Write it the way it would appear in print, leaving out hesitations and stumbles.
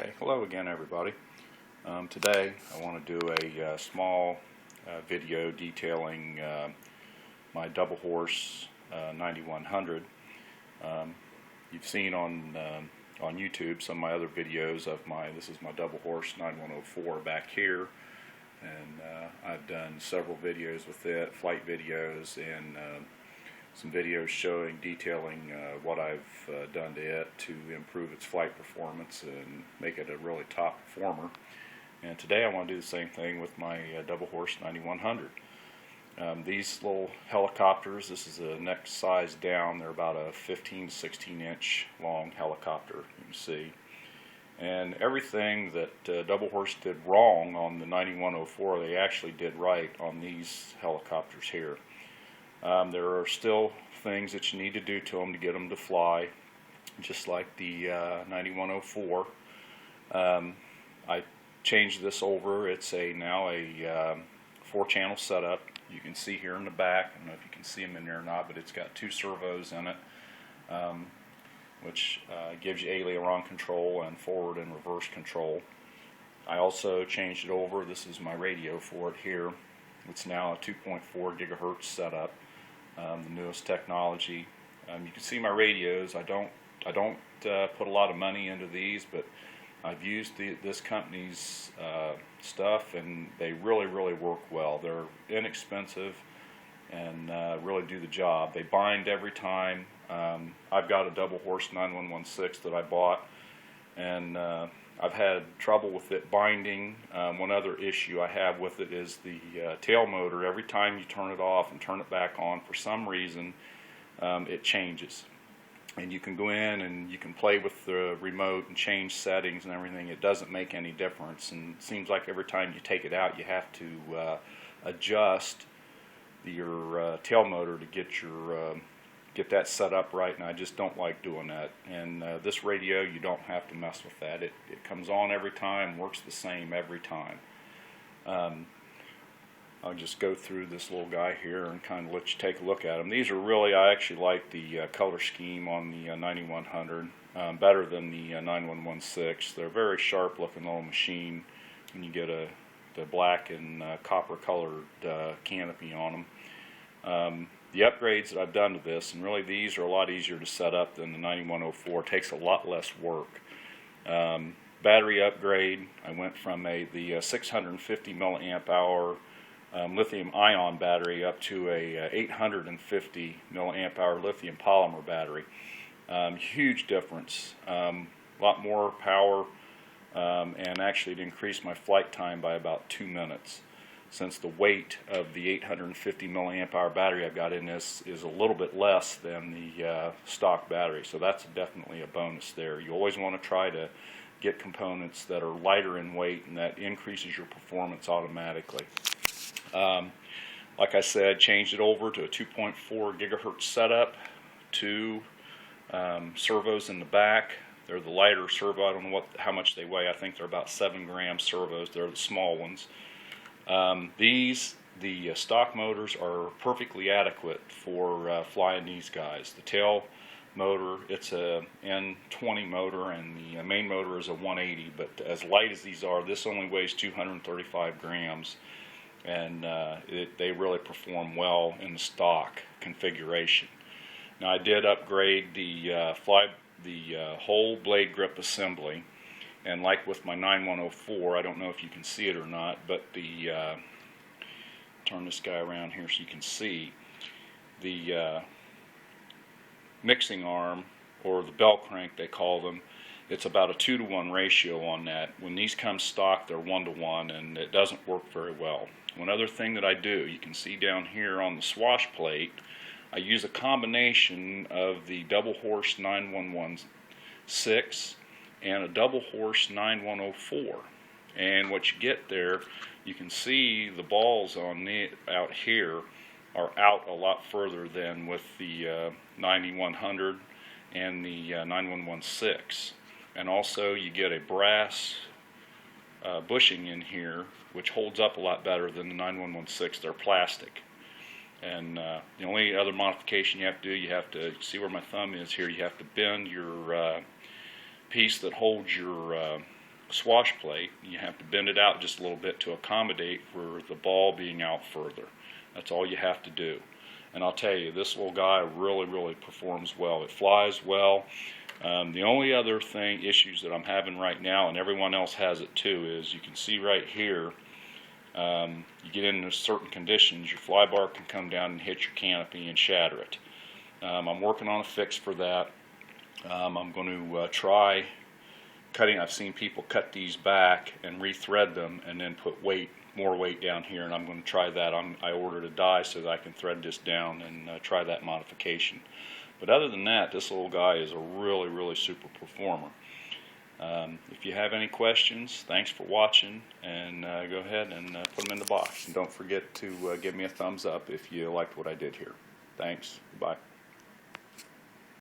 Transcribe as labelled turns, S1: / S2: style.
S1: Okay, hello again everybody. Today I want to do a small video detailing my double horse 9100. You've seen on YouTube some of my other videos of this is my double horse 9104 back here, and I've done several videos with it, flight videos, and some videos showing, detailing what I've done to it to improve its flight performance and make it a really top performer. And today I want to do the same thing with my double horse 9100. These little helicopters, this is the next size down, they're about a 15 to 16 inch long helicopter, you can see. And everything that double horse did wrong on the 9104, they actually did right on these helicopters here. There are still things that you need to do to them to get them to fly, just like the 9104. I changed this over. It's now a 4-channel setup. You can see here in the back, I don't know if you can see them in there or not, but it's got 2 servos in it, which gives you aileron control and forward and reverse control. I also changed it over. This is my radio for it here. It's now a 2.4 gigahertz setup, the newest technology. You can see my radios. I don't put a lot of money into these, but I've used this company's stuff, and they really work well. They're inexpensive and really do the job. They bind every time. I've got a double horse 9116 that I bought, and I've had trouble with it binding. One other issue I have with it is the tail motor. Every time you turn it off and turn it back on, for some reason it changes. And you can go in and you can play with the remote and change settings and everything. It doesn't make any difference, and it seems like every time you take it out you have to adjust your tail motor to get that set up right, and I just don't like doing that. And this radio, you don't have to mess with that. It comes on every time, works the same every time. I'll just go through this little guy here and kind of let you take a look at them. These are really, I actually like the color scheme on the 9100 better than the 9116. They're a very sharp looking little machine, and you get the black and copper colored canopy on them. The upgrades that I've done to this, and really these are a lot easier to set up than the 9104, takes a lot less work. Battery upgrade, I went from the 650 milliamp hour lithium ion battery up to a 850 milliamp hour lithium polymer battery. Huge difference, a lot more power, and actually it increased my flight time by about 2 minutes, since the weight of the 850 milliamp hour battery I've got in this is a little bit less than the stock battery. So that's definitely a bonus there. You always want to try to get components that are lighter in weight, and that increases your performance automatically. Like I said, changed it over to a 2.4 gigahertz setup, 2 servos in the back. They're the lighter servo. I don't know how much they weigh. I think they're about 7-gram servos. They're the small ones. The stock motors are perfectly adequate for flying these guys. The tail motor, it's a N20 motor, and the main motor is a 180, but as light as these are, this only weighs 235 grams, and they really perform well in the stock configuration. Now, I did upgrade the whole blade grip assembly. And like with my 9104, I don't know if you can see it or not, but turn this guy around here so you can see the mixing arm, or the bell crank they call them. It's about a 2-to-1 ratio on that. When these come stock, they're 1-to-1, and it doesn't work very well. One other thing that I do, you can see down here on the swash plate, I use a combination of the double horse 9116 and a double horse 9104, and what you get there, you can see the balls on out here are out a lot further than with the 9100 and the 9116, and also you get a brass bushing in here which holds up a lot better than the 9116. They're plastic. And the only other modification you have to do, you have to see where my thumb is here, you have to bend your piece that holds your swash plate. You have to bend it out just a little bit to accommodate for the ball being out further. That's all you have to do. And I'll tell you, this little guy really performs well. It flies well. The only other issues that I'm having right now, and everyone else has it too, is you can see right here, you get into certain conditions, your fly bar can come down and hit your canopy and shatter it. I'm working on a fix for that. I'm going to try cutting. I've seen people cut these back and rethread them and then put more weight down here, and I'm going to try that. I ordered a die so that I can thread this down and try that modification. But other than that, this little guy is a really super performer. If you have any questions, thanks for watching, and go ahead and put them in the box. And don't forget to give me a thumbs up if you liked what I did here. Thanks. Bye.